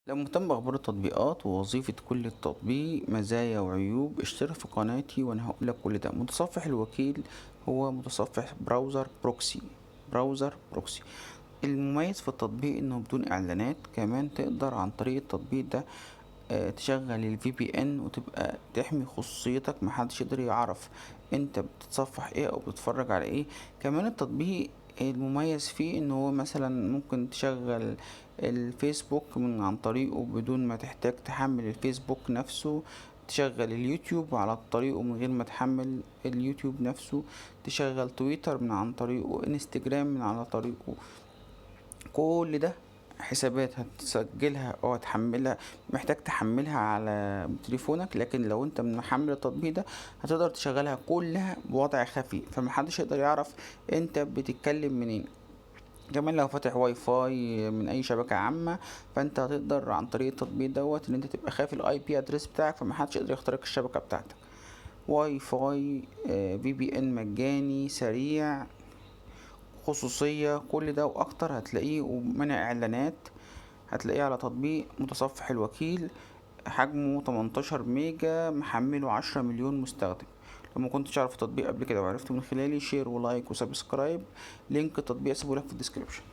لو مهتم بأخبار التطبيقات ووظيفة كل تطبيق مزايا وعيوب اشترك في قناتي وأنا هقولك كل ده. متصفح الوكيل هو متصفح براوزر بروكسي. المميز في التطبيق انه بدون اعلانات، كمان تقدر عن طريق التطبيق ده تشغل ال VPN وتبقى تحمي خصوصيتك، محدش يقدر يعرف انت بتتصفح ايه او بتتفرج على ايه. كمان التطبيق المميز فيه ان هو مثلا ممكن تشغل الفيسبوك من عن طريقه بدون ما تحتاج تحمل الفيسبوك نفسه، تشغل اليوتيوب على طريقه من غير ما تحمل اليوتيوب نفسه، تشغل تويتر من عن طريقه، انستجرام من على طريقه. كل ده حسابات هتسجلها او هتحملها، محتاج تحملها على تليفونك، لكن لو انت محمل التطبيق ده هتقدر تشغلها كلها بوضع خفي، فمحدش يقدر يعرف انت بتتكلم منين. كمان لو فاتح واي فاي من اي شبكة عامة، فانت هتقدر عن طريق التطبيق دوت ان انت تبقى خافي الاي بي ادرس بتاعك، فمحدش يقدر يخترق الشبكة بتاعتك. واي فاي، في بي ان مجاني سريع، خصوصية، كل ده واكتر هتلاقيه، ومنع اعلانات. هتلاقيه على تطبيق متصفح الوكيل، حجمه 18 ميجا، محمله 10 مليون مستخدم. لو ما كنتش اعرف التطبيق قبل كده وعرفته من خلالي، شير ولايك وسبسكرايب. لينك التطبيق سيبهولك في الديسكريبشن.